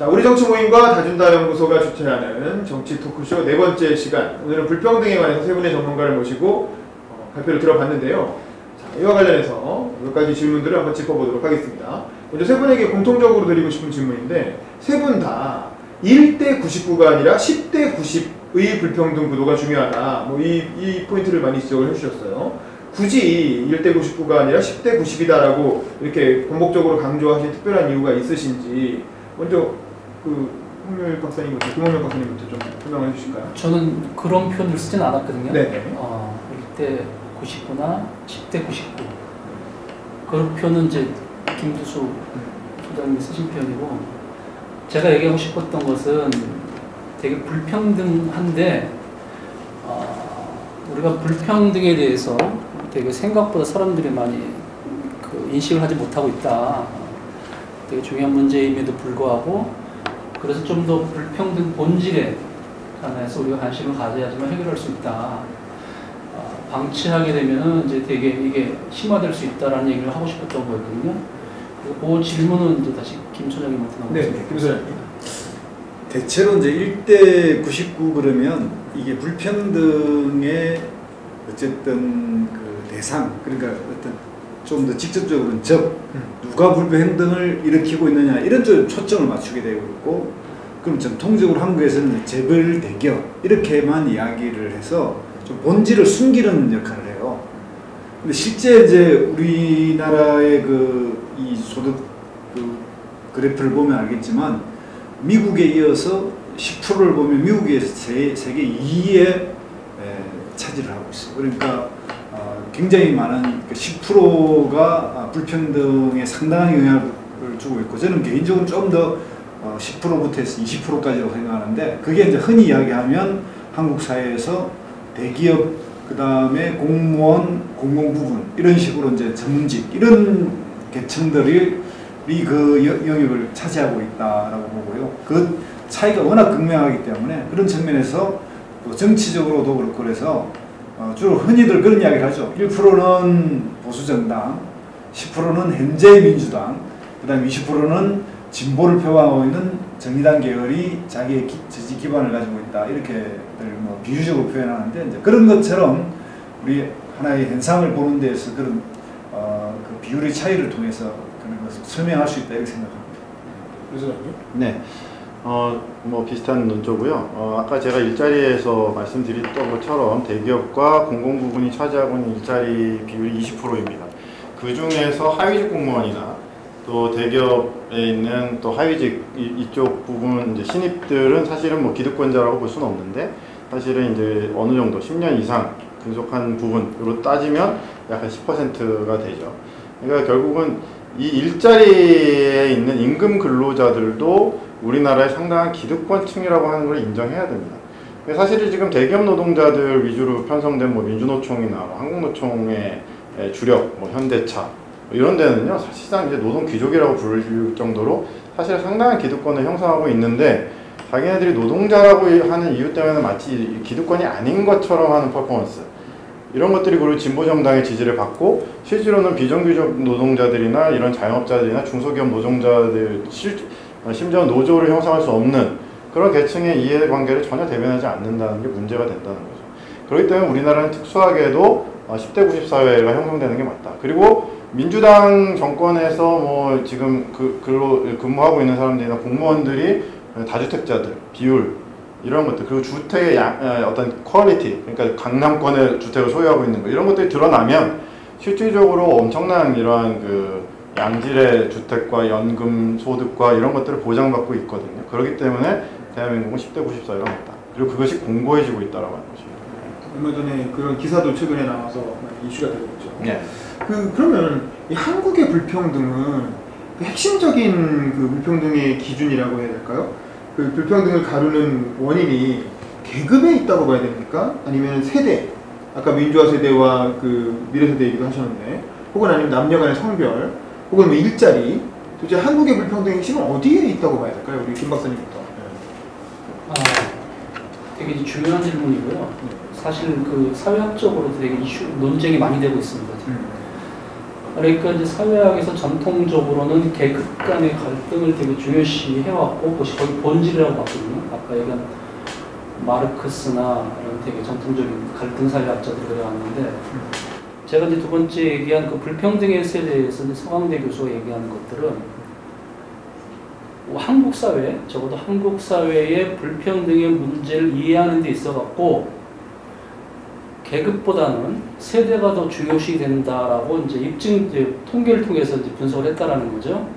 자, 우리 정치 모임과 다준다 연구소가 주최하는 정치 토크쇼 네 번째 시간. 오늘은 불평등에 관해서 세 분의 전문가를 모시고 발표를 들어봤는데요. 자, 이와 관련해서 몇 가지 질문들을 한번 짚어보도록 하겠습니다. 먼저 세 분에게 공통적으로 드리고 싶은 질문인데, 세 분 다 1대 99가 아니라 10대 90의 불평등 구도가 중요하다. 뭐 이 포인트를 많이 지적을 해주셨어요. 굳이 1대 99가 아니라 10대 90이다라고 이렇게 반복적으로 강조하신 특별한 이유가 있으신지, 먼저 홍율 박사님부터, 김홍열 박사님부터 좀 설명해 주실까요? 저는 그런 표현을 쓰진 않았거든요. 네. 1대 99나 10대 99. 그런 표현은 이제 김두수 소장님이 쓰신 표현이고, 제가 얘기하고 싶었던 것은 되게 불평등한데, 우리가 불평등에 대해서 되게 생각보다 사람들이 많이 인식을 하지 못하고 있다. 되게 중요한 문제임에도 불구하고, 그래서 좀 더 불평등 본질에 관해서 우리가 관심을 가져야지만 해결할 수 있다. 방치하게 되면은 이제 되게 이게 심화될 수 있다라는 얘기를 하고 싶었던 거거든요. 그 질문은 이제 다시 김 소장님한테 나오겠습니다. 네, 김 소장님. 대체로 이제 1대 99 그러면 이게 불평등의 어쨌든 그 대상, 그러니까 어떤 좀 더 직접적으로는 누가 불평등을 일으키고 있느냐 이런 쪽에 초점을 맞추게 되고 있고, 그럼 전통적으로 한국에서는 재벌 대기업 이렇게만 이야기를 해서 좀 본질을 숨기는 역할을 해요. 근데 실제 이제 우리나라의 이 소득 그래프를 보면 알겠지만, 미국에 이어서 10%를 보면 미국에서 세계 2위에 차지를 하고 있어요. 그러니까 굉장히 많은 10%가 불평등에 상당한 영향을 주고 있고, 저는 개인적으로 좀 더 10%부터 해서 20%까지라고 생각하는데, 그게 이제 흔히 이야기하면 한국 사회에서 대기업, 그 다음에 공무원, 공공부문 이런 식으로 이제 전문직 이런 계층들이 그 영역을 차지하고 있다라고 보고요. 그 차이가 워낙 극명하기 때문에 그런 측면에서 또 정치적으로도 그렇고, 그래서 주로 흔히들 그런 이야기를 하죠. 1%는 보수정당, 10%는 현재 민주당, 그 다음에 20%는 진보를 표방하고 있는 정의당 계열이 자기의 지지 기반을 가지고 있다. 이렇게 뭐 비유적으로 표현하는데, 이제 그런 것처럼 우리 하나의 현상을 보는 데에서 그런 그 비율의 차이를 통해서 그런 것을 설명할 수 있다 이렇게 생각합니다. 그래서 네. 뭐 비슷한 논조고요. 아까 제가 일자리에서 말씀드렸던 것처럼 대기업과 공공부문이 차지하고 있는 일자리 비율이 20%입니다. 그 중에서 하위직 공무원이나 또 대기업에 있는 또 하위직 이쪽 부분 이제 신입들은 사실은 뭐 기득권자라고 볼 수는 없는데, 사실은 이제 어느 정도 10년 이상 근속한 부분으로 따지면 약간 10%가 되죠. 그러니까 결국은 이 일자리에 있는 임금 근로자들도 우리나라의 상당한 기득권층이라고 하는 걸 인정해야 됩니다. 사실 지금 대기업 노동자들 위주로 편성된 뭐 민주노총이나 뭐 한국노총의 주력, 뭐 현대차 이런 데는요, 사실상 이제 노동 귀족이라고 부를 정도로 사실 상당한 기득권을 형성하고 있는데, 자기네들이 노동자라고 하는 이유 때문에 마치 기득권이 아닌 것처럼 하는 퍼포먼스, 이런 것들이 그리고 진보정당의 지지를 받고, 실제로는 비정규직 노동자들이나 이런 자영업자들이나 중소기업 노동자들, 심지어 노조를 형성할 수 없는 그런 계층의 이해관계를 전혀 대변하지 않는다는 게 문제가 된다는 거죠. 그렇기 때문에 우리나라는 특수하게도 10대 90 사회가 형성되는 게 맞다. 그리고 민주당 정권에서 뭐 지금 근무하고 있는 사람들이나 공무원들이 다주택자들 비율 이런 것들, 그리고 주택의 어떤 퀄리티, 그러니까 강남권의 주택을 소유하고 있는 거, 이런 것들이 드러나면 실질적으로 엄청난 이러한 양질의 주택과 연금 소득과 이런 것들을 보장받고 있거든요. 그렇기 때문에 대한민국은 10대 90 사회가 맞다. 그리고 그것이 공고해지고 있다라고 하는 것입니다. 얼마 전에 그런 기사도 최근에 나와서 이슈가 되고 있죠. 네. 그러면 이 한국의 불평등은 핵심적인 불평등의 기준이라고 해야 될까요? 그 불평등을 가르는 원인이 계급에 있다고 봐야 됩니까? 아니면 세대, 아까 민주화 세대와 미래 세대 얘기도 하셨는데, 혹은 아니면 남녀 간의 성별, 혹은 뭐 일자리, 도대체 한국의 불평등의 핵심은 어디에 있다고 봐야 될까요? 우리 김 박사님부터. 되게 중요한 질문이고요. 사실 사회학적으로 되게 논쟁이 많이 되고 있습니다. 그러니까 이제 사회학에서 전통적으로는 계급 간의 갈등을 되게 중요시 해왔고 그것이 거의 본질이라고 봤거든요. 아까 얘기한 마르크스나 이런 되게 전통적인 갈등 사회학자들이 그래왔는데 제가 이제 두 번째 얘기한 그 불평등의 세대에서 이제 서강대 교수가 얘기하는 것들은 한국 사회, 적어도 한국 사회의 불평등의 문제를 이해하는 데 있어 갖고 계급보다는 세대가 더 중요시 된다라고 이제 통계를 통해서 이제 분석을 했다라는 거죠.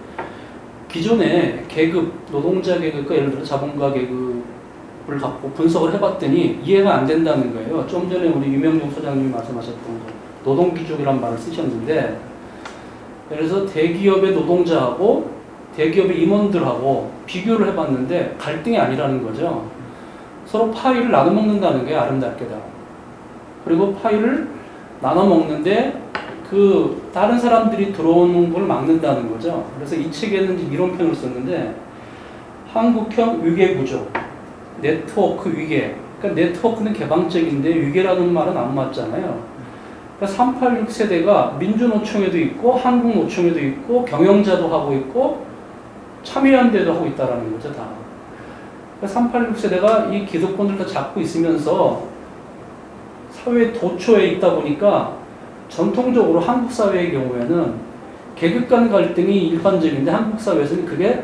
기존에 계급, 노동자 계급과 예를 들어 자본가 계급을 갖고 분석을 해봤더니 이해가 안 된다는 거예요. 좀 전에 우리 유명용 소장님이 말씀하셨던 거, 노동귀족이란 말을 쓰셨는데, 그래서 대기업의 노동자하고 대기업의 임원들하고 비교를 해봤는데 갈등이 아니라는 거죠. 서로 파이를 나눠 먹는다는 게 아름답게 다. 그리고 파이를 나눠 먹는데 그 다른 사람들이 들어오는 걸 막는다는 거죠. 그래서 이 책에는 이런 표현을 썼는데 한국형 위계구조, 네트워크 위계. 그러니까 네트워크는 개방적인데 위계라는 말은 안 맞잖아요. 그러니까 386 세대가 민주노총에도 있고 한국노총에도 있고 경영자도 하고 있고 참여연대도 하고 있다는 거죠, 다. 그러니까 386 세대가 이 기득권을 다 잡고 있으면서 사회 도초에 있다 보니까 전통적으로 한국 사회의 경우에는 계급 간 갈등이 일반적인데 한국 사회에서는 그게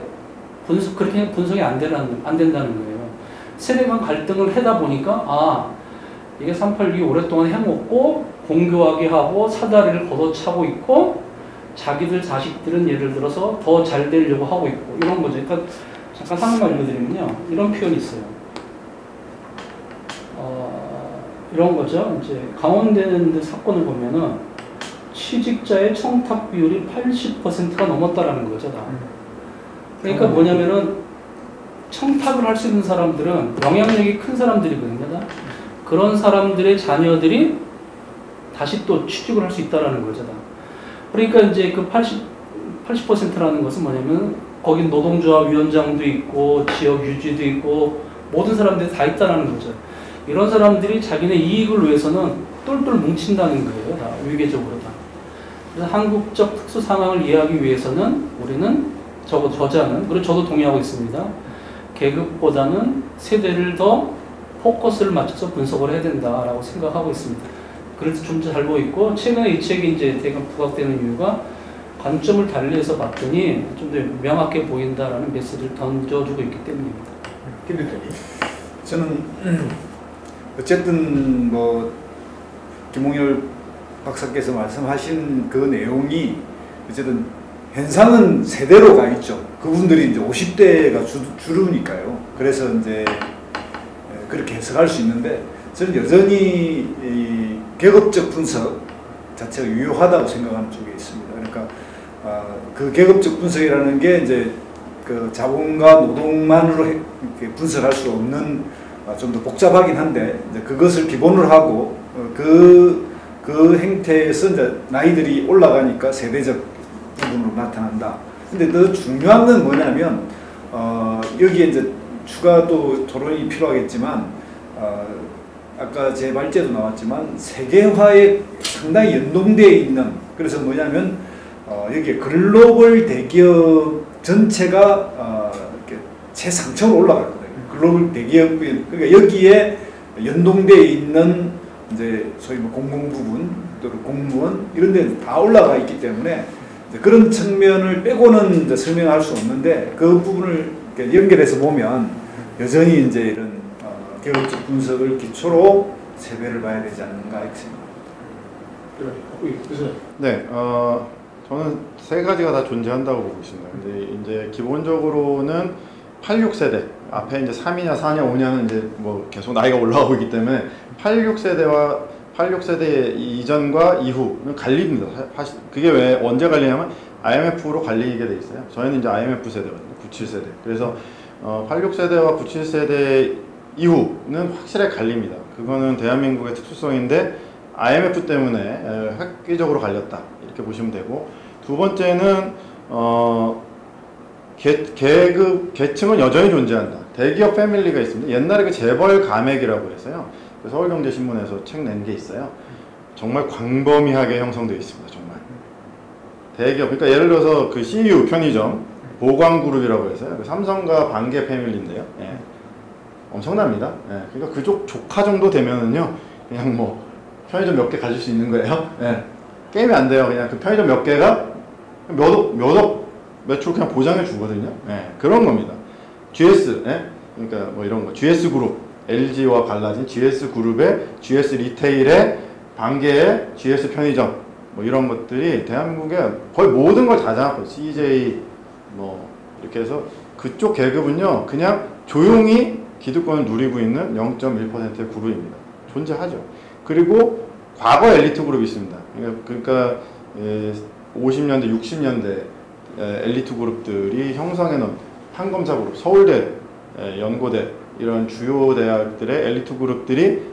그렇게 분석이 안 된다는 거예요. 세대 간 갈등을 하다 보니까 이게 386이 오랫동안 해먹고 공교하게 하고 사다리를 걷어차고 있고 자기들 자식들은 예를 들어서 더 잘 되려고 하고 있고 이런 거죠. 그러니까 잠깐 상황 알려드리면요. 이런 표현이 있어요. 이런 거죠. 이제 강원대 사건을 보면은 취직자의 청탁 비율이 80%가 넘었다라는 거죠. 다. 그러니까 뭐냐면은 청탁을 할 수 있는 사람들은 영향력이 큰 사람들이거든요. 다. 그런 사람들의 자녀들이 다시 또 취직을 할 수 있다라는 거죠. 다. 그러니까 이제 그 80%라는 것은 뭐냐면 거긴 노동조합 위원장도 있고 지역 유지도 있고 모든 사람들이 다 있다라는 거죠. 이런 사람들이 자기네 이익을 위해서는 똘똘 뭉친다는 거예요. 다 위계적으로 다. 그래서 한국적 특수 상황을 이해하기 위해서는 우리는 저자는 그리고 저도 동의하고 있습니다. 계급보다는 세대를 더 포커스를 맞춰서 분석을 해야 된다라고 생각하고 있습니다. 그래서 좀 잘 보고 있고 최근에 이 책이 이제 대강 부각되는 이유가 관점을 달리해서 봤더니 좀 더 명확해 보인다라는 메시지를 던져주고 있기 때문입니다. 김 대표님. 저는 어쨌든 뭐 김홍열 박사께서 말씀하신 그 내용이 어쨌든 현상은 세대로 가 있죠. 그분들이 이제 50대가 주류니까요. 그래서 이제 그렇게 해석할 수 있는데 저는 여전히 이 계급적 분석 자체가 유효하다고 생각하는 쪽에 있습니다. 그러니까 그 계급적 분석이라는 게 이제 그 자본과 노동만으로 이렇게 분석할 수 없는 좀 더 복잡하긴 한데 이제 그것을 기본으로 하고 그 행태에서 이제 나이들이 올라가니까 세대적 부분으로 나타난다. 근데 더 중요한 건 뭐냐면 여기에 이제 추가 또 토론이 필요하겠지만 아까 제 말제도 나왔지만 세계화에 상당히 연동되어 있는 그래서 뭐냐면 여기에 글로벌 대기업 전체가 이렇게 최상층으로 올라갔거든요. 글로벌 대기업 그러니까 여기에 연동되어 있는 이제 소위 뭐 공공 부분 또는 공무원 이런 데 다 올라가 있기 때문에 그런 측면을 빼고는 이제 설명할 수 없는데 그 부분을 연결해서 보면 여전히 이제 이런 계급적 분석을 기초로 세대를 봐야 되지 않는가 이렇게 생각합니다. 네, 저는 세 가지가 다 존재한다고 보고 있습니다. 근데 이제 기본적으로는 86세대 앞에 이제 3이냐 4냐 5냐는 이제 뭐 계속 나이가 올라가고 있기 때문에 86세대와 86세대 이전과 이후는 갈립니다. 그게 왜 언제 갈리냐면 IMF로 갈리게 돼 있어요. 저희는 이제 IMF 세대거든요. 97세대. 그래서 86세대와 97세대 이후는 확실하게 갈립니다. 그거는 대한민국의 특수성인데 IMF 때문에 획기적으로 갈렸다 이렇게 보시면 되고 두 번째는 계층은 여전히 존재한다. 대기업 패밀리가 있습니다. 옛날에 그 재벌 가맥이라고 해서요. 서울경제신문에서 책 낸 게 있어요. 정말 광범위하게 형성되어 있습니다. 정말. 대기업, 그러니까 예를 들어서 그 CU 편의점 보광그룹이라고 해서요. 그 삼성과 반개 패밀리인데요. 예. 엄청납니다. 예. 그러니까 그쪽 조카 정도 되면은요, 그냥 뭐 편의점 몇 개 가질 수 있는 거예요. 예. 게임이 안 돼요. 그냥 그 편의점 몇 개가 몇억 매출 그냥 보장해 주거든요. 예. 그런 겁니다. GS, 예? 그러니까 뭐 이런 거, GS 그룹, LG와 갈라진 GS 그룹의 GS 리테일의 반개의 GS 편의점, 뭐 이런 것들이 대한민국에 거의 모든 걸 다 장악하고 CJ 뭐 이렇게 해서 그쪽 계급은요 그냥 조용히 기득권을 누리고 있는 0.1%의 그룹입니다. 존재하죠. 그리고 과거 엘리트 그룹이 있습니다. 그러니까 50년대, 60년대 엘리트 그룹들이 형성해 놓은 판검사 그룹, 서울대, 연고대 이런 주요 대학들의 엘리트 그룹들이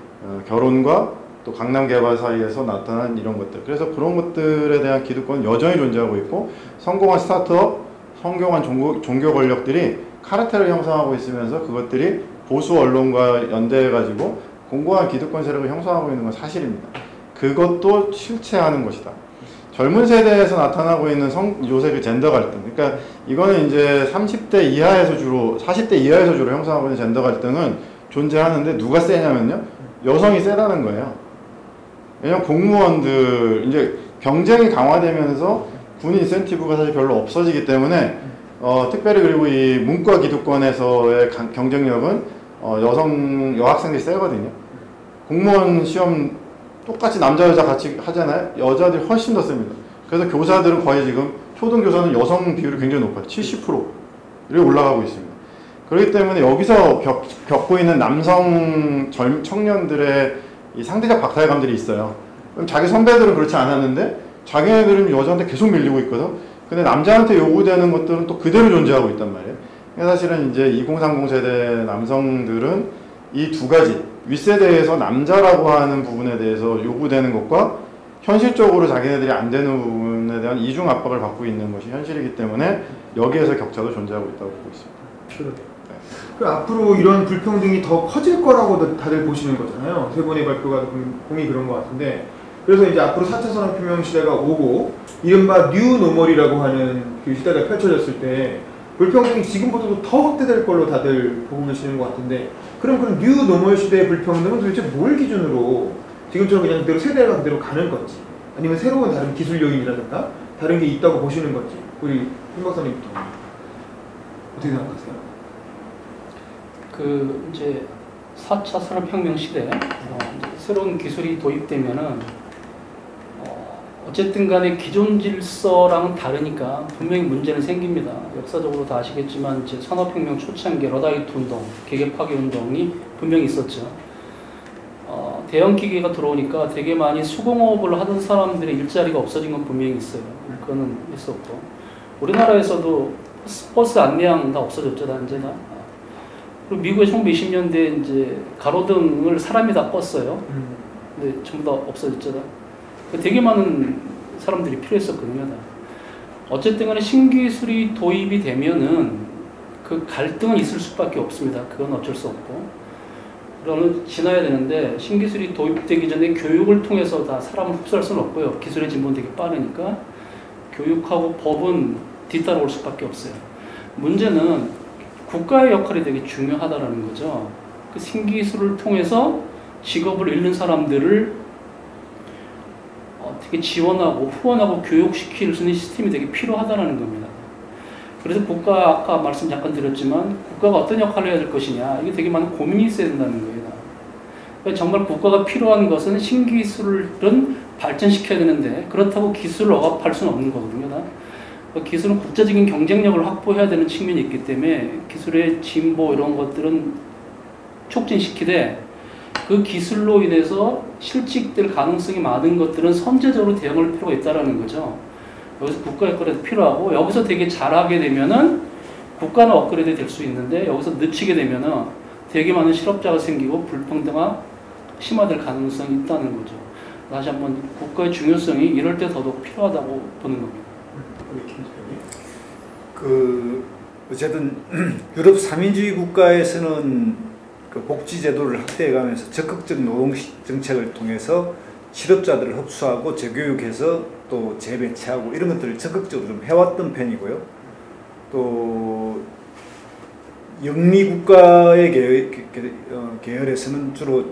결혼과 또 강남 개발 사이에서 나타난 이런 것들. 그래서 그런 것들에 대한 기득권은 여전히 존재하고 있고 성공한 스타트업, 성공한 종교 권력들이 카르텔을 형성하고 있으면서 그것들이 보수 언론과 연대해가지고 공고한 기득권 세력을 형성하고 있는 건 사실입니다. 그것도 실체하는 것이다. 젊은 세대에서 나타나고 있는 요새 그 젠더 갈등. 그러니까 이거는 이제 30대 이하에서 주로, 40대 이하에서 주로 형성하고 있는 젠더 갈등은 존재하는데 누가 세냐면요. 여성이 세다는 거예요. 왜냐면 공무원들, 이제 경쟁이 강화되면서 군 인센티브가 사실 별로 없어지기 때문에 특별히 그리고 이 문과 기득권에서의 경쟁력은 여학생들이 세거든요. 공무원 시험 똑같이 남자 여자 같이 하잖아요. 여자들이 훨씬 더 셉니다. 그래서 교사들은 거의 지금 초등교사는 여성 비율이 굉장히 높아요. 70%를 올라가고 있습니다. 그렇기 때문에 여기서 겪고 있는 남성 청년들의 이 상대적 박탈감들이 있어요. 그럼 자기 선배들은 그렇지 않았는데 자기네들은 여자한테 계속 밀리고 있거든. 근데 남자한테 요구되는 것들은 또 그대로 존재하고 있단 말이에요. 사실은 이제 2030 세대 남성들은 이 두 가지 윗세대에서 남자라고 하는 부분에 대해서 요구되는 것과 현실적으로 자기네들이 안 되는 부분에 대한 이중 압박을 받고 있는 것이 현실이기 때문에 여기에서 격차도 존재하고 있다고 보고 있습니다. 그 앞으로 이런 불평등이 더 커질 거라고 다들 보시는 거잖아요. 세 번의 발표가 공이 그런 것 같은데, 그래서 이제 앞으로 4차 산업혁명 시대가 오고 이른바 뉴 노멀이라고 하는 그 시대가 펼쳐졌을 때 불평등이 지금보다도 더 확대될 걸로 다들 보고 계시는 것 같은데, 그럼 그 뉴 노멀 시대의 불평등은 도대체 뭘 기준으로 지금처럼 그냥 그대로 세대가 그대로 가는 건지, 아니면 새로운 다른 기술 요인이라든가 다른 게 있다고 보시는 건지, 우리 임 박사님부터 어떻게 생각하세요? 그 이제 4차 산업혁명 시대 새로운 기술이 도입되면은 어쨌든 간에 기존 질서랑은 다르니까 분명히 문제는 생깁니다. 역사적으로 다 아시겠지만 이제 산업혁명 초창기 러다이트 운동, 계급 파괴 운동이 분명히 있었죠. 대형 기계가 들어오니까 되게 많이 수공업을 하던 사람들의 일자리가 없어진 건 분명히 있어요. 그거는 있었고, 우리나라에서도 버스 안내양 다 없어졌죠, 다 이제나. 그리고 미국의 1920년대 이제 가로등을 사람이 다 껐어요. 근데 전부 다 없어졌잖아. 되게 많은 사람들이 필요했었거든요. 어쨌든 간에 신기술이 도입이 되면은 그 갈등은 있을 수밖에 없습니다. 그건 어쩔 수 없고. 그러면 지나야 되는데, 신기술이 도입되기 전에 교육을 통해서 다 사람을 흡수할 수는 없고요. 기술의 진보는 되게 빠르니까 교육하고 법은 뒤따라올 수밖에 없어요. 문제는 국가의 역할이 되게 중요하다는 거죠. 그 신기술을 통해서 직업을 잃는 사람들을 어떻게 지원하고 후원하고 교육시킬 수 있는 시스템이 되게 필요하다는 겁니다. 그래서 국가, 아까 말씀 잠깐 드렸지만 국가가 어떤 역할을 해야 될 것이냐, 이게 되게 많은 고민이 있어야 된다는 거예요. 그러니까 정말 국가가 필요한 것은 신기술은 발전시켜야 되는데, 그렇다고 기술을 억압할 수는 없는 거거든요. 기술은 국제적인 경쟁력을 확보해야 되는 측면이 있기 때문에 기술의 진보 이런 것들은 촉진시키되, 그 기술로 인해서 실직될 가능성이 많은 것들은 선제적으로 대응할 필요가 있다는 거죠. 여기서 국가 역할이 필요하고, 여기서 되게 잘하게 되면은 국가는 업그레이드 될 수 있는데, 여기서 늦추게 되면은 되게 많은 실업자가 생기고 불평등화 심화될 가능성이 있다는 거죠. 다시 한번 국가의 중요성이 이럴 때 더더욱 필요하다고 보는 겁니다. 어쨌든 유럽 3인주의 국가에서는 그 복지 제도를 확대해가면서 적극적 노동 정책을 통해서 실업자들을 흡수하고 재교육해서 또 재배치하고 이런 것들을 적극적으로 좀 해왔던 편이고요. 또 영미국가의 계열에서는 주로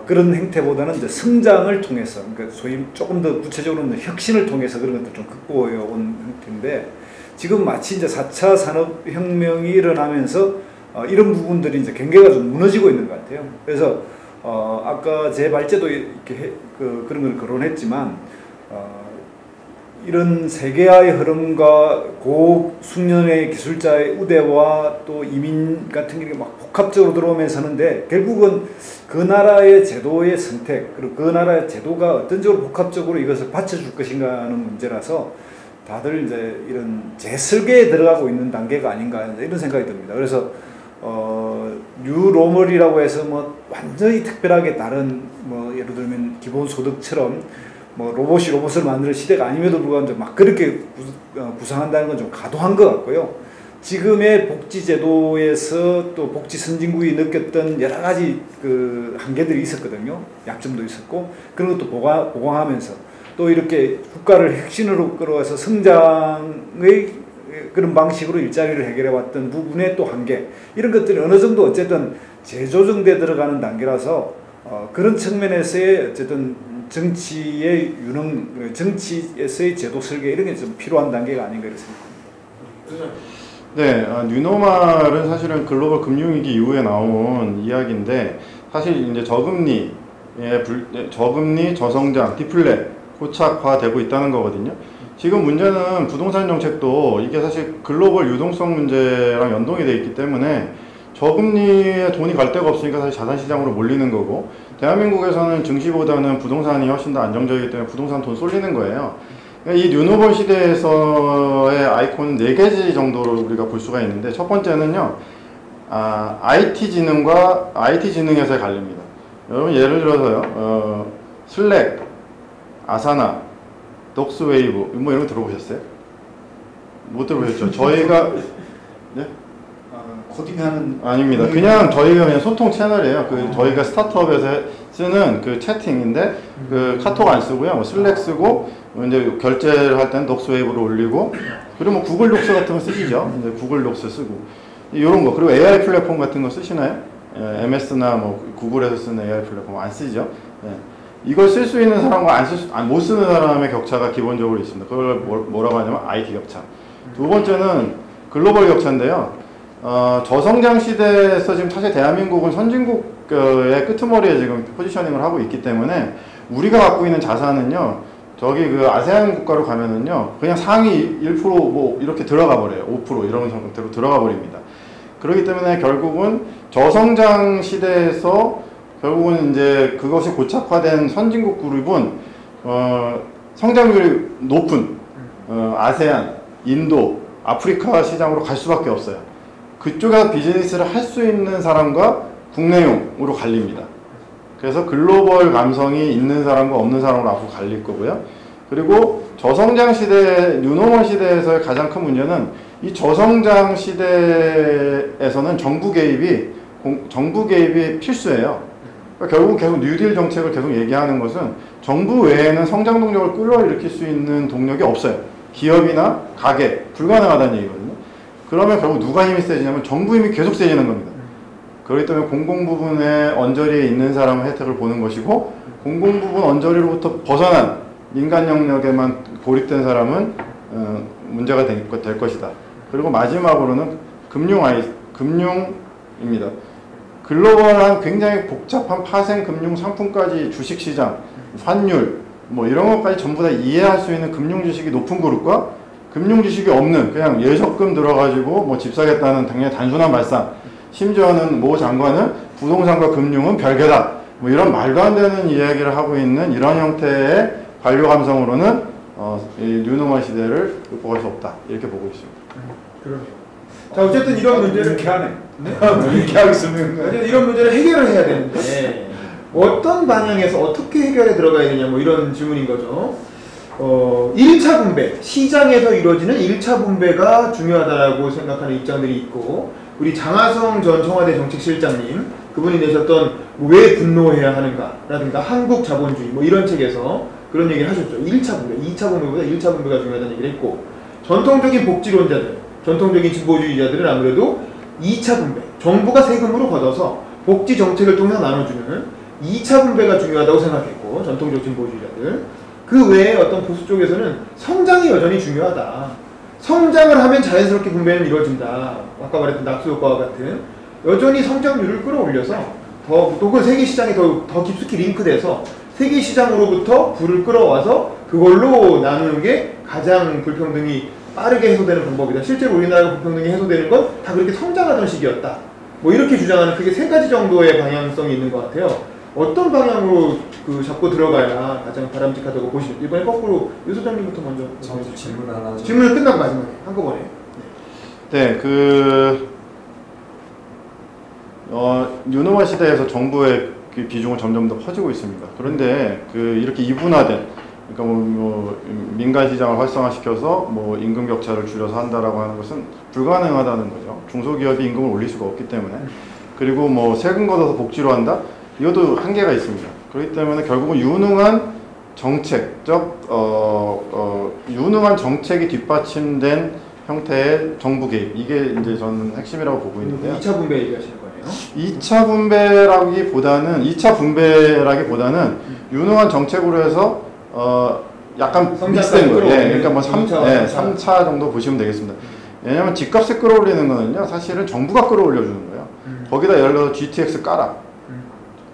그런 행태보다는 이제 성장을 통해서, 그러니까 소위 조금 더 구체적으로는 혁신을 통해서 그런 것들 좀 극복해 온 형태인데, 지금 마치 이제 4차 산업혁명이 일어나면서 이런 부분들이 이제 경계가 좀 무너지고 있는 것 같아요. 그래서 아까 제 발제도 이렇게 그런 걸 거론했지만, 이런 세계화의 흐름과 고숙련의 기술자의 우대와 또 이민 같은 게 막 복합적으로 들어오면서 하는데, 결국은 그 나라의 제도의 선택, 그리고 그 나라의 제도가 어떤 식으로 복합적으로 이것을 받쳐줄 것인가 하는 문제라서 다들 이제 이런 재설계에 들어가고 있는 단계가 아닌가 이런 생각이 듭니다. 그래서 뉴로멀이라고 해서 뭐 완전히 특별하게 다른 뭐 예를 들면 기본소득처럼 뭐 로봇이 로봇을 만드는 시대가 아님에도 불구하고 막 그렇게 구상한다는 건 좀 과도한 것 같고요. 지금의 복지제도에서 또 복지 선진국이 느꼈던 여러 가지 그 한계들이 있었거든요. 약점도 있었고, 그런 것도 보강하면서 또 이렇게 국가를 혁신으로 끌어와서 성장의 그런 방식으로 일자리를 해결해 왔던 부분의 또 한계, 이런 것들이 어느 정도 어쨌든 재조정돼 들어가는 단계라서 그런 측면에서의 어쨌든 정치의 유능, 정치에서의 제도 설계 이런 게 좀 필요한 단계가 아닌가 이렇게 생각합니다. 네, 뉴노멀은 사실은 글로벌 금융위기 이후에 나온 이야기인데, 사실 이제 저금리, 저성장, 디플레, 고착화되고 있다는 거거든요. 지금 문제는 부동산 정책도 이게 사실 글로벌 유동성 문제랑 연동이 되어 있기 때문에 저금리에 돈이 갈 데가 없으니까 사실 자산시장으로 몰리는 거고, 대한민국에서는 증시보다는 부동산이 훨씬 더 안정적이기 때문에 부동산 돈 쏠리는 거예요. 이 뉴노멀 시대에서의 아이콘은 4가지 정도로 우리가 볼 수가 있는데, 첫 번째는요, IT 지능과 IT 지능에서의 관리입니다. 여러분 예를 들어서요, 슬랙, 아사나, 덕스웨이브 뭐 이런 거 들어보셨어요? 못 들어보셨죠? 저희가 네? 코딩하는 아닙니다. 그냥 저희가 그냥 소통 채널이에요. 저희가 스타트업에서 쓰는 그 채팅인데, 그 카톡 안 쓰고요. 뭐 슬랙 쓰고, 이제 결제를 할 때는 덕스웨이브로 올리고, 그리고 뭐 구글 독스 같은 거 쓰시죠. 이제 구글 독스 쓰고 이런 거. 그리고 AI 플랫폼 같은 거 쓰시나요? MS나 뭐 구글에서 쓰는 AI 플랫폼 안 쓰죠. 이걸 쓸 수 있는 사람과 못 쓰는 사람의 격차가 기본적으로 있습니다. 그걸 뭐라고 하냐면 IT 격차. 두 번째는 글로벌 격차인데요. 저성장 시대에서 지금 사실 대한민국은 선진국의 끄트머리에 지금 포지셔닝을 하고 있기 때문에, 우리가 갖고 있는 자산은요, 저기 그 아세안 국가로 가면은요, 그냥 상위 1% 뭐 이렇게 들어가 버려요. 5% 이런 상태로 들어가 버립니다. 그렇기 때문에 결국은 저성장 시대에서 결국은 이제 그것이 고착화된 선진국 그룹은 성장률이 높은 아세안, 인도, 아프리카 시장으로 갈 수밖에 없어요. 그쪽에 비즈니스를 할 수 있는 사람과 국내용으로 갈립니다. 그래서 글로벌 감성이 있는 사람과 없는 사람으로 앞으로 갈릴 거고요. 그리고 저성장 시대, 뉴노멀 시대에서의 가장 큰 문제는, 이 저성장 시대에서는 정부 개입이 필수예요. 그러니까 결국 계속 뉴딜 정책을 계속 얘기하는 것은 정부 외에는 성장 동력을 끌어일으킬 수 있는 동력이 없어요. 기업이나 가게, 불가능하다는 얘기거든요. 그러면 결국 누가 힘이 세지냐면 정부 힘이 계속 세지는 겁니다. 그렇기 때문에 공공부분의 언저리에 있는 사람은 혜택을 보는 것이고, 공공부분 언저리로부터 벗어난 민간 영역에만 고립된 사람은 문제가 될 것이다. 그리고 마지막으로는 금융입니다. 글로벌한 굉장히 복잡한 파생 금융 상품까지, 주식시장, 환율 뭐 이런 것까지 전부 다 이해할 수 있는 금융 지식이 높은 그룹과 금융 지식이 없는, 그냥 예적금 들어가지고 뭐 집 사겠다는 당연히 단순한 말상, 심지어는 모 장관은 부동산과 금융은 별개다, 뭐 이런 말도 안 되는 이야기를 하고 있는 이런 형태의 관료 감성으로는 이 뉴노멀 시대를 극복할 수 없다, 이렇게 보고 있습니다. 그러네요. 자, 어쨌든 이런 문제를 이렇게 하네. 네? 이렇게 하고 있으면 이런 문제를 해결을 해야 되는데, 어떤 방향에서 어떻게 해결에 들어가야 되냐, 뭐 이런 질문인 거죠. 1차 분배, 시장에서 이루어지는 1차 분배가 중요하다고 생각하는 입장들이 있고, 우리 장하성 전 청와대 정책실장님, 그분이 내셨던 왜 분노해야 하는가라든가 한국 자본주의 뭐 이런 책에서 그런 얘기를 하셨죠. 1차 분배, 2차 분배보다 1차 분배가 중요하다는 얘기를 했고, 전통적인 복지론자들, 전통적인 진보주의자들은 아무래도 2차 분배, 정부가 세금으로 걷어서 복지 정책을 통해서 나눠주는 2차 분배가 중요하다고 생각했고, 전통적 진보주의자들. 그 외에 어떤 보수 쪽에서는 성장이 여전히 중요하다. 성장을 하면 자연스럽게 분배는 이루어진다. 아까 말했던 낙수 효과와 같은 여전히 성장률을 끌어올려서 혹은 세계시장에 더 깊숙이 링크돼서 세계시장으로부터 부를 끌어와서 그걸로 나누는 게 가장 불평등이 빠르게 해소되는 방법이다. 실제로 우리나라 불평등이 해소되는 건 다 그렇게 성장하던 시기였다. 뭐 이렇게 주장하는 그게 3가지 정도의 방향성이 있는 것 같아요. 어떤 방향으로 잡고 들어가야 가장 바람직하다고 보시는지. 이번에 거꾸로 유 소장님부터 먼저 질문 하나. 질문을 끝나고 마지막에 한꺼번에. 네, 유노마 시대에서 정부의 그 비중은 점점 더 커지고 있습니다. 그런데 이렇게 이분화된, 그러니까 민간 시장을 활성화시켜서 임금 격차를 줄여서 한다라고 하는 것은 불가능하다는 거죠. 중소기업이 임금을 올릴 수가 없기 때문에. 그리고 세금 걷어서 복지로 한다? 이것도 한계가 있습니다. 그렇기 때문에 결국은 유능한 유능한 정책이 뒷받침된 형태의 정부 개입, 이게 이제 저는 핵심이라고 보고 있는데요. 2차 분배 얘기하시는 거네요? 2차 분배라기보다는 유능한 정책으로 해서 약간 믹스된 거예요. 예, 그러니까 3차 정도 보시면 되겠습니다. 왜냐하면 집값을 끌어올리는 거는요, 사실은 정부가 끌어올려주는 거예요. 거기다 예를 들어서 GTX 깔아.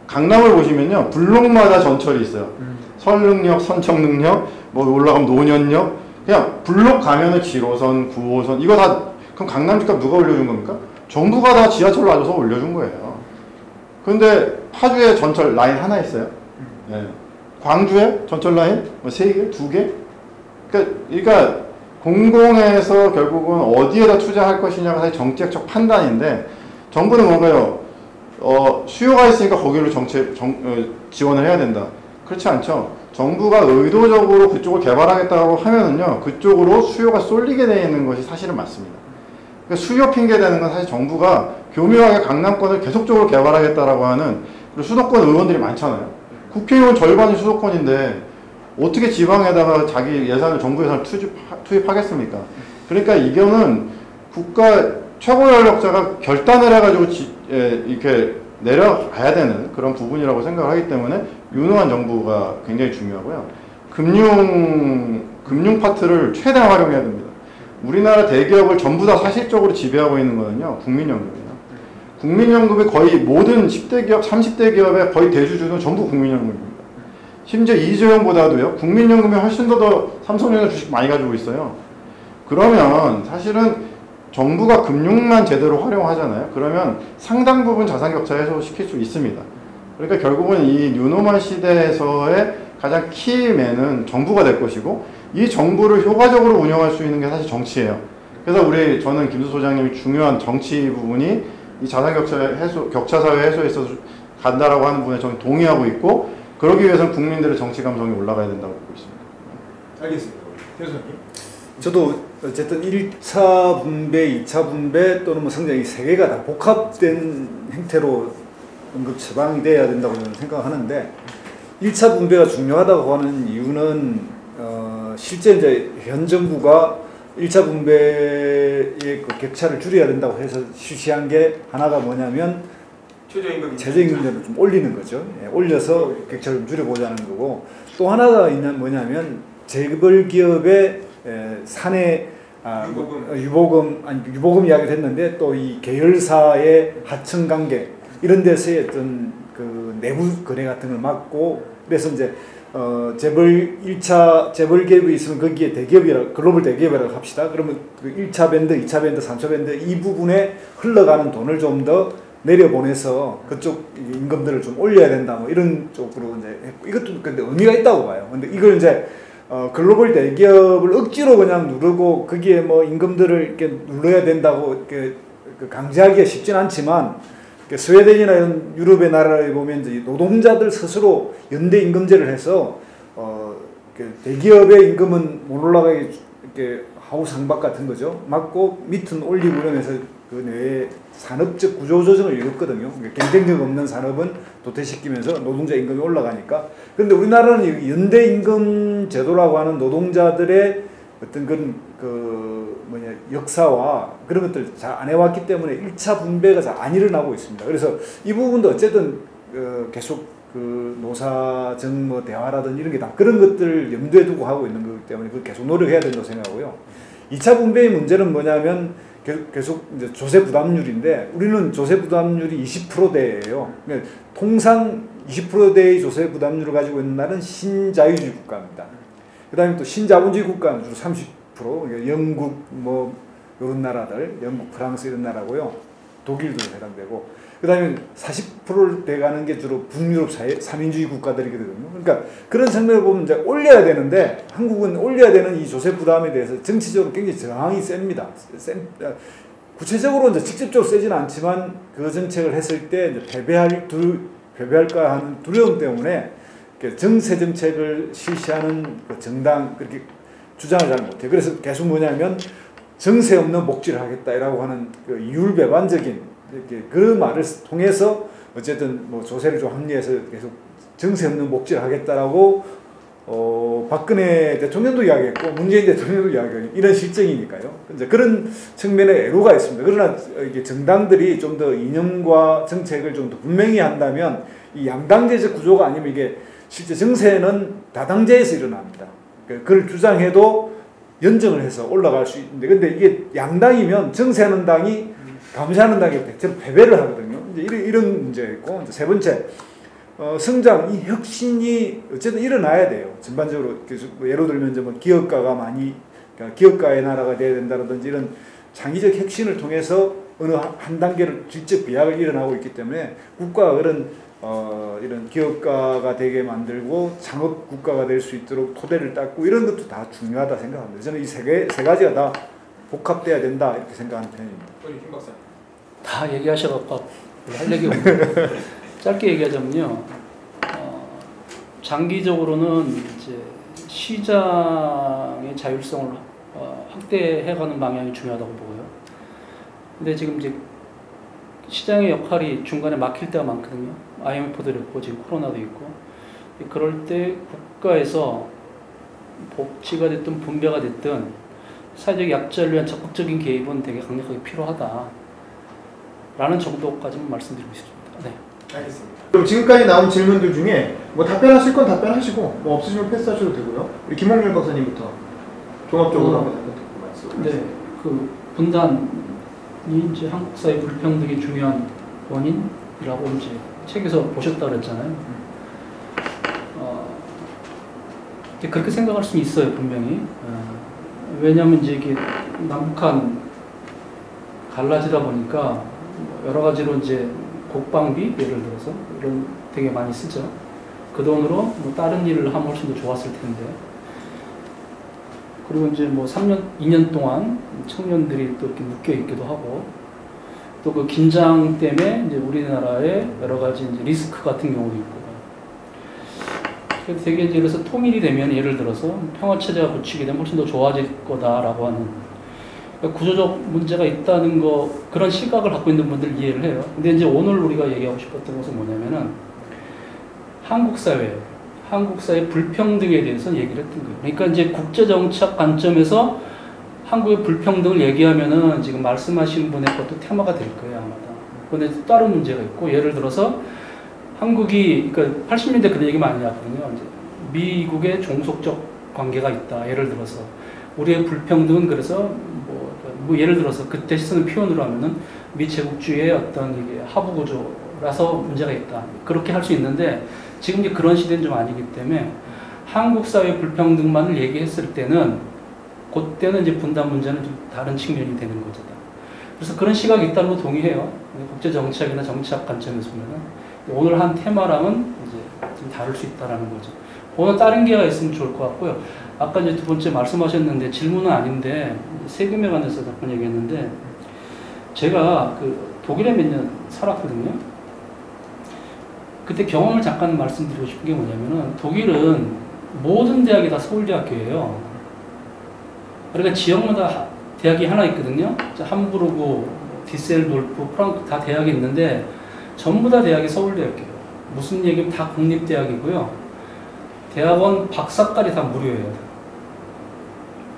강남을 보시면요, 블록마다 전철이 있어요. 설릉역, 선청릉역, 올라가면 노년역, 그냥 블록 가면은 7호선, 9호선, 이거 다, 그럼 강남 집값 누가 올려준 겁니까? 정부가 다 지하철 놔줘서 올려준 거예요. 그런데 파주에 전철 라인 하나 있어요. 네. 광주에 전철 라인 3개, 2개? 그러니까 공공에서 결국은 어디에다 투자할 것이냐가 사실 정책적 판단인데, 정부는 뭔가요? 수요가 있으니까 거기로 지원을 해야 된다. 그렇지 않죠. 정부가 의도적으로 그쪽을 개발하겠다고 하면은요, 그쪽으로 수요가 쏠리게 되어 있는 것이 사실은 맞습니다. 그러니까 수요 핑계 대는 건 사실 정부가 교묘하게 강남권을 계속적으로 개발하겠다라고 하는, 그리고 수도권 의원들이 많잖아요. 국회의원 절반이 수도권인데 어떻게 지방에다가 자기 예산을, 정부 예산을 투입하겠습니까? 그러니까 이거는 국가 최고 권력자가 결단을 해가지고 이렇게 내려가야 되는 그런 부분이라고 생각을 하기 때문에 유능한 정부가 굉장히 중요하고요. 금융 파트를 최대한 활용해야 됩니다. 우리나라 대기업을 전부 다 사실적으로 지배하고 있는 거는요, 국민연금이에요. 국민연금이 거의 모든 10대 기업, 30대 기업의 거의 대주주는 전부 국민연금입니다. 심지어 이재용보다도요, 국민연금이 훨씬 더 삼성전자 주식 많이 가지고 있어요. 그러면 사실은 정부가 금융만 제대로 활용하잖아요. 그러면 상당 부분 자산 격차 해소시킬 수 있습니다. 그러니까 결국은 이 뉴노멀 시대에서의 가장 키맨은 정부가 될 것이고, 이 정부를 효과적으로 운영할 수 있는 게 사실 정치예요. 그래서 저는 김수 소장님이 중요한 정치 부분이 이 자산 격차 사회 해소에 있어서 간다라고 하는 부분에 저는 동의하고 있고, 그러기 위해서는 국민들의 정치 감성이 올라가야 된다고 보고 있습니다. 알겠습니다. 교수님. 저도 어쨌든 1차 분배, 2차 분배 또는 성장, 이 3개가 다 복합된 형태로 응급 처방이 돼야 된다고 저는 생각하는데, 1차 분배가 중요하다고 하는 이유는 실제 이제 현 정부가 1차 분배의 그 격차를 줄여야 된다고 해서 실시한 게 하나가 뭐냐면 최저임금제를 좀 올리는 거죠. 예, 올려서 격차를 좀 줄여보자 하는 거고, 또 하나가 뭐냐면 재벌 기업의 사내 유보금 이야기를 했는데, 또 이 계열사의 하청 관계 이런 데서의 어떤 그 내부 거래 같은 걸 막고, 그래서 이제 재벌 기업이 있으면 거기에 글로벌 대기업이라고 합시다. 그러면 그 1차 밴드, 2차 밴드, 3차 밴드 이 부분에 흘러가는 돈을 좀 더 내려보내서 그쪽 임금들을 좀 올려야 된다, 뭐 이런 쪽으로 이제 했고, 이것도 근데 의미가 있다고 봐요. 근데 이걸 이제 글로벌 대기업을 억지로 그냥 누르고 거기에 뭐 임금들을 이렇게 눌러야 된다고 이렇게 강제하기가 쉽진 않지만, 스웨덴이나 이런 유럽의 나라에 보면 이제 노동자들 스스로 연대 임금제를 해서 대기업의 임금은 못 올라가게 이렇게 하우상박 같은 거죠. 막고 밑은 올리고 이러면서 그 내에 산업적 구조 조정을 이뤘거든요. 그러니까 경쟁력 없는 산업은 도태시키면서 노동자 임금이 올라가니까. 그런데 우리나라는 연대 임금 제도라고 하는 노동자들의 어떤 그런 역사와 그런 것들 잘 안 해왔기 때문에 1차 분배가 잘 안 일어나고 있습니다. 그래서 이 부분도 어쨌든 계속 그 노사정 뭐 대화라든지 이런 게 다 그런 것들을 염두에 두고 하고 있는 거기 때문에 그걸 계속 노력해야 된다고 생각하고요. 2차 분배의 문제는 뭐냐면 계속 이제 조세 부담률인데 우리는 조세 부담률이 20%대예요. 그러니까 통상 20%대의 조세 부담률을 가지고 있는 나라는 신자유주의 국가입니다. 그 다음에 또 신자본주의 국가는 주로 30%, 그러니까 영국 뭐 이런 나라들, 영국, 프랑스 이런 나라고요. 독일도 해당되고, 그 다음에 40%를 돼가는 게 주로 북유럽 3인주의 국가들이거든요. 그러니까 그런 측면을 보면 이제 올려야 되는데 한국은 올려야 되는 이 조세 부담에 대해서 정치적으로 굉장히 저항이 셉니다. 구체적으로 이제 직접적으로 세지는 않지만 그 정책을 했을 때 이제 패배할까 하는 두려움 때문에 정세 정책을 실시하는 그 정당 그렇게 주장을 잘 못해요. 그래서 계속 뭐냐면 정세 없는 복지를 하겠다라고 하는 그 이율배반적인 이렇게 그 말을 통해서 어쨌든 뭐 조세를 좀 합리해서 계속 정세 없는 복지를 하겠다라고 박근혜 대통령도 이야기했고 문재인 대통령도 이야기했고 이런 실정이니까요. 이제 그런 측면의 애로가 있습니다. 그러나 이게 정당들이 좀 더 이념과 정책을 좀 더 분명히 한다면 이 양당제적 구조가 아니면 이게 실제 정세는 다당제에서 일어납니다. 그걸 주장해도 연정을 해서 올라갈 수 있는데, 근데 이게 양당이면 정세하는 당이 감시하는 당이 대체로 패배를 하거든요. 이제 이런 문제가 있고, 세 번째, 성장, 이 혁신이 어쨌든 일어나야 돼요. 전반적으로. 예를 들면, 뭐 기업가가 그러니까 기업가의 나라가 돼야 된다든지 이런 창의적 혁신을 통해서 어느 한 단계를 질적 비약을 일어나고 있기 때문에 국가가 이런 기업가가 되게 만들고 창업 국가가 될 수 있도록 토대를 닦고 이런 것도 다 중요하다 생각합니다. 저는 이 세 가지가 다 복합돼야 된다 이렇게 생각하는 편입니다. 우리 김 박사님. 다 얘기하셔갖고 할 얘기 없는데 짧게 얘기하자면요. 장기적으로는 이제 시장의 자율성을 확대해가는 방향이 중요하다고 보고요. 근데 지금 이제 시장의 역할이 중간에 막힐 때가 많거든요. IMF도 있고 지금 코로나도 있고. 그럴 때 국가에서 복지가 됐든 분배가 됐든 사회적 약자를 위한 적극적인 개입은 되게 강력하게 필요하다 라는 정도까지만 말씀드리고 싶습니다. 네. 알겠습니다. 그럼 지금까지 나온 질문들 중에 뭐 답변하실 건 답변하시고 뭐 없으시면 패스하셔도 되고요. 우리 김홍렬 박사님부터 종합적으로 한번 답변 듣고 말씀. 네, 그 분단이 이제 한국 사회 불평등의 중요한 원인이라고 이제 책에서 보셨다 그랬잖아요. 그렇게 생각할 수 있어요, 분명히. 왜냐하면 이제 이게 남북한 갈라지다 보니까 여러 가지로 이제 국방비 예를 들어서 이런 되게 많이 쓰죠. 그 돈으로 뭐 다른 일을 하면 훨씬 더 좋았을 텐데. 그리고 이제 뭐 2년 동안 청년들이 또 이렇게 묶여 있기도 하고, 또 그 긴장 때문에 이제 우리나라의 여러 가지 이제 리스크 같은 경우도 있고. 그래서 되게 이제 그래서 통일이 되면 예를 들어서 평화체제가 구축이 되면 훨씬 더 좋아질 거다라고 하는 그러니까 구조적 문제가 있다는 거, 그런 시각을 갖고 있는 분들 이해를 해요. 근데 이제 오늘 우리가 얘기하고 싶었던 것은 뭐냐면은 한국 사회 불평등에 대해서 얘기를 했던 거예요. 그러니까 이제 국제정책 관점에서 한국의 불평등을 얘기하면은 지금 말씀하신 분의 것도 테마가 될 거예요, 아마도. 그런데 또 다른 문제가 있고, 예를 들어서 한국이, 그러니까 80년대 그런 얘기 많이 하거든요. 이제 미국의 종속적 관계가 있다. 예를 들어서 우리의 불평등은 그래서 뭐 예를 들어서 그때 쓰는 표현으로 하면은 미제국주의의 어떤 이게 하부 구조라서 문제가 있다. 그렇게 할 수 있는데 지금 이제 그런 시대는 좀 아니기 때문에 한국 사회 불평등만을 얘기했을 때는 그때는 이제 분단 문제는 좀 다른 측면이 되는 거죠. 그래서 그런 시각이 있다는 거 동의해요. 국제 정책이나 정치학 관점에서 보면은 오늘 한 테마랑은 이제 좀 다를 수 있다라는 거죠. 오늘 다른 게가 있으면 좋을 것 같고요. 아까 이제 두 번째 말씀하셨는데 질문은 아닌데 세금에 관해서 잠깐 얘기했는데 제가 그 독일에 몇 년 살았거든요. 그때 경험을 잠깐 말씀드리고 싶은 게 뭐냐면은 독일은 모든 대학이 다 서울대학교예요. 그러니까 지역마다 대학이 하나 있거든요. 함부르크, 디셀돌프, 프랑크 다 대학이 있는데 전부 다 대학이 서울대학이에요. 무슨 얘기면 다 국립대학이고요. 대학원 박사까지 다 무료예요.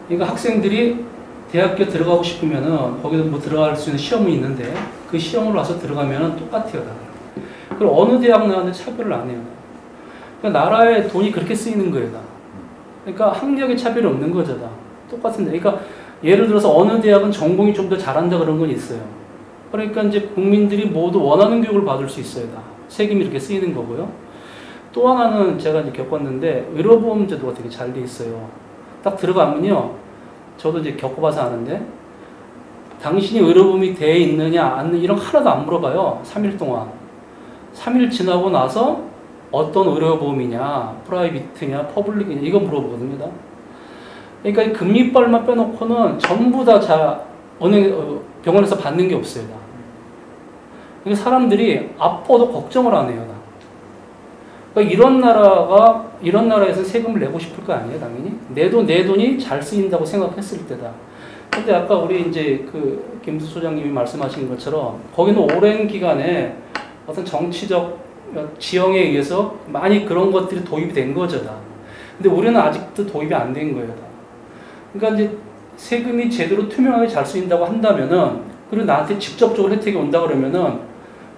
그러니까 학생들이 대학교 들어가고 싶으면은 거기서 뭐 들어갈 수 있는 시험이 있는데 그 시험을 와서 들어가면은 똑같아요. 다. 그리고 어느 대학 나왔는데 차별을 안 해요. 그러니까 나라에 돈이 그렇게 쓰이는 거예요. 다. 그러니까 학력의 차별이 없는 거죠. 다. 똑같은데. 그러니까 예를 들어서 어느 대학은 전공이 좀 더 잘한다 그런 건 있어요. 그러니까 이제 국민들이 모두 원하는 교육을 받을 수 있어요. 다. 세금이 이렇게 쓰이는 거고요. 또 하나는 제가 이제 겪었는데 의료보험 제도가 되게 잘 돼 있어요. 딱 들어가면요. 저도 이제 겪어봐서 아는데 당신이 의료보험이 돼 있느냐 안 이런 거 하나도 안 물어봐요. 3일 동안. 3일 지나고 나서 어떤 의료보험이냐, 프라이빗이냐, 퍼블릭이냐 이거 물어보거든요. 다. 그러니까 이 금리빨만 빼놓고는 전부 다 병원에서 받는 게 없어요. 다. 그러니까 사람들이 아파도 걱정을 안 해요. 다. 그러니까 이런 나라에서 세금을 내고 싶을 거 아니에요, 당연히. 내 돈이 잘 쓰인다고 생각했을 때다. 근데 아까 우리 이제 그 김수 소장님이 말씀하신 것처럼 거기는 오랜 기간에 어떤 정치적 지형에 의해서 많이 그런 것들이 도입이 된 거죠, 다. 근데 우리는 아직도 도입이 안 된 거예요, 다. 그러니까 이제 세금이 제대로 투명하게 잘 쓰인다고 한다면은, 그리고 나한테 직접적으로 혜택이 온다 그러면은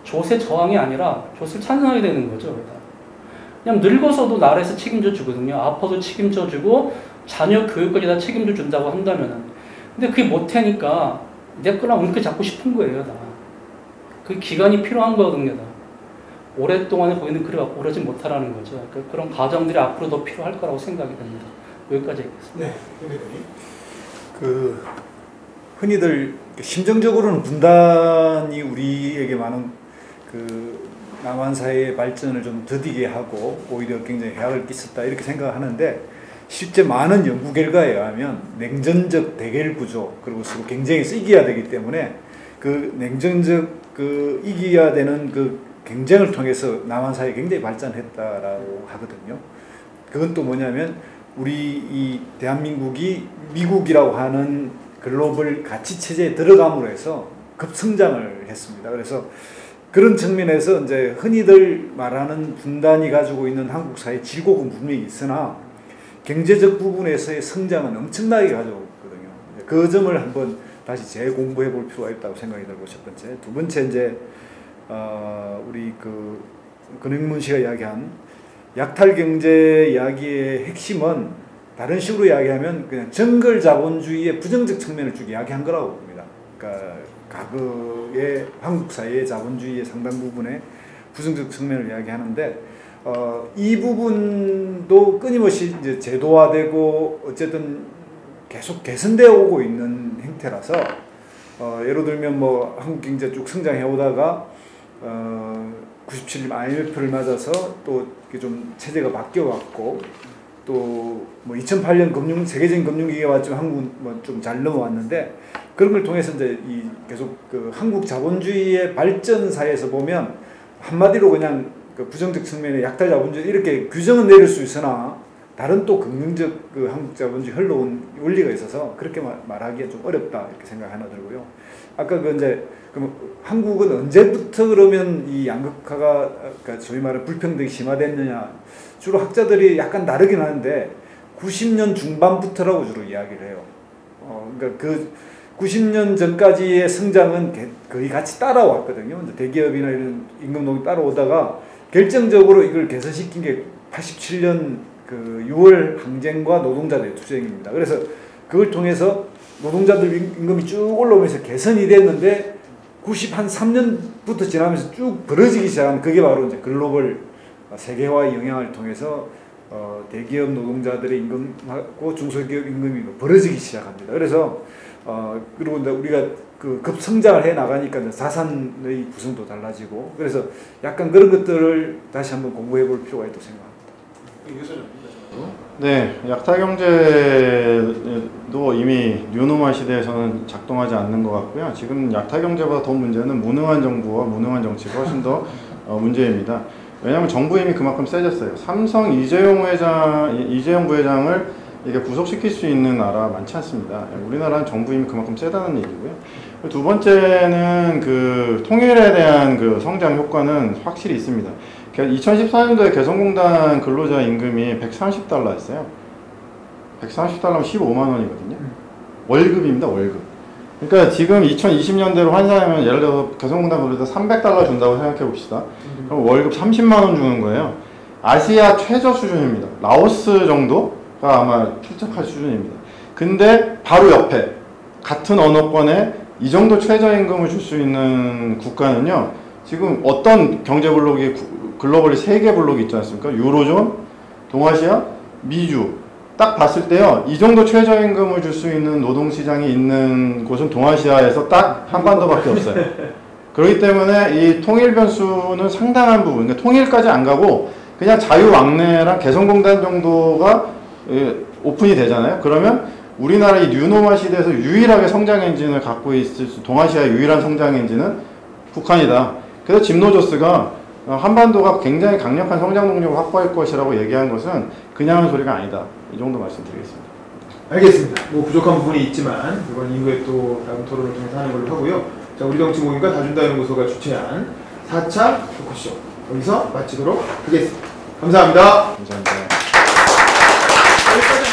조세 저항이 아니라 조세를 찬성하게 되는 거죠, 다. 그냥 늙어서도 나라에서 책임져 주거든요. 아파도 책임져 주고 자녀 교육까지 다 책임져 준다고 한다면은. 근데 그게 못하니까 내 거랑 웅크 잡고 싶은 거예요, 다. 그 기간이 필요한 거거든요, 다. 오랫동안에 거기는 그래갖고 오르지 못하라는 거죠. 그러니까 그런 과정들이 앞으로 더 필요할 거라고 생각이 됩니다. 여기까지 하겠습니다. 네. 그 흔히들 심정적으로는 분단이 우리에게 많은 그 남한 사회의 발전을 좀 더디게 하고 오히려 굉장히 해악을 끼쳤다 이렇게 생각하는데, 실제 많은 연구 결과에 의하면 냉전적 대결 구조 그리고 서로 경쟁에서 이겨야 되기 때문에 그 냉전적 그 이겨야 되는 그 경쟁을 통해서 남한 사회 굉장히 발전했다라고 하거든요. 그건 또 뭐냐면 우리 이 대한민국이 미국이라고 하는 글로벌 가치 체제에 들어감으로 해서 급성장을 했습니다. 그래서 그런 측면에서 이제 흔히들 말하는 분단이 가지고 있는 한국 사회 질곡은 분명히 있으나 경제적 부분에서의 성장은 엄청나게 가지고 있거든요. 그 점을 한번 다시 재공부해 볼 필요가 있다고 생각이 들고, 첫 번째. 두 번째, 이제 우리 그 근행문 씨가 이야기한 약탈 경제 이야기의 핵심은 다른 식으로 이야기하면 그냥 정글 자본주의의 부정적 측면을 쭉 이야기한 거라고 봅니다. 그러니까 과거의 한국 사회의 자본주의의 상당 부분의 부정적 측면을 이야기하는데, 이 부분도 끊임없이 이제 제도화되고 어쨌든 계속 개선되어 오고 있는 형태라서, 예를 들면 뭐 한국 경제 쭉 성장해 오다가 97년 IMF를 맞아서 또 좀 체제가 바뀌어 왔고, 또 뭐 2008년 세계적인 금융위기가 왔지만 한국은 뭐 좀 잘 넘어왔는데, 그런 걸 통해서 이제 이 계속 그 한국 자본주의의 발전사에서 보면 한마디로 그냥 그 부정적 측면의 약탈 자본주의 이렇게 규정은 내릴 수 있으나 다른 또 긍정적 그 한국 자본주의 흘러온 원리가 있어서 그렇게 말하기가 좀 어렵다 이렇게 생각 하나 들고요. 아까 그 이제 그럼 한국은 언제부터 그러면 이 양극화가 그러니까 소위 말하는 불평등이 심화됐느냐, 주로 학자들이 약간 다르긴 하는데 90년 중반부터라고 주로 이야기를 해요. 그러니까 그 90년 전까지의 성장은 거의 같이 따라왔거든요. 이제 대기업이나 이런 임금동이 따라오다가 결정적으로 이걸 개선시킨 게 87년 그 6월 항쟁과 노동자들의 투쟁입니다. 그래서 그걸 통해서 노동자들 임금이 쭉 올라오면서 개선이 됐는데 93년부터 지나면서 쭉 벌어지기 시작한, 그게 바로 이제 글로벌 세계화의 영향을 통해서 대기업 노동자들의 임금하고 중소기업 임금이 벌어지기 시작합니다. 그래서 그리고 이제 우리가 그 급성장을 해 나가니까 자산의 구성도 달라지고, 그래서 약간 그런 것들을 다시 한번 공부해 볼 필요가 있다고 생각합니다. 네, 약탈 경제도 이미 뉴노멀 시대에서는 작동하지 않는 것 같고요. 지금 약탈 경제보다 더 문제는 무능한 정부와 무능한 정치가 훨씬 더 문제입니다. 왜냐하면 정부 힘이 그만큼 세졌어요. 삼성 이재용 부회장을 이게 구속시킬 수 있는 나라 많지 않습니다. 우리나라는 정부 힘이 그만큼 세다는 얘기고요. 두 번째는 그 통일에 대한 그 성장 효과는 확실히 있습니다. 2014년도에 개성공단 근로자 임금이 130달러였어요. 130달러면 15만 원이거든요. 월급입니다, 월급. 그러니까 지금 2020년대로 환산하면 예를 들어서 개성공단 근로자 300달러 준다고 생각해 봅시다. 그럼 월급 30만 원 주는 거예요. 아시아 최저 수준입니다. 라오스 정도가 아마 출적할 수준입니다. 근데 바로 옆에 같은 언어권에 이 정도 최저임금을 줄 수 있는 국가는요, 지금 어떤 경제 블록이 글로벌리 3개 블록이 있지 않습니까? 유로존, 동아시아, 미주. 딱 봤을 때요, 이 정도 최저임금을 줄 수 있는 노동시장이 있는 곳은 동아시아에서 딱 한반도밖에 없어요. 그렇기 때문에 이 통일 변수는 상당한 부분, 그러니까 통일까지 안 가고 그냥 자유왕래랑 개성공단 정도가 오픈이 되잖아요. 그러면 우리나라 이 뉴노멀 시대에서 유일하게 성장 엔진을 갖고 있을 수, 동아시아의 유일한 성장 엔진은 북한이다. 그래서 짐 노조스가 한반도가 굉장히 강력한 성장 동력을 확보할 것이라고 얘기한 것은 그냥 하는 소리가 아니다. 이 정도 말씀드리겠습니다. 알겠습니다. 뭐 부족한 부분이 있지만 이번 이후에 또 다음 토론을 통해서 하는 걸로 하고요. 자, 우리 정치 모임과 다준다연구소가 주최한 4차 토크쇼 여기서 마치도록 하겠습니다. 감사합니다. 감사합니다. 여기까지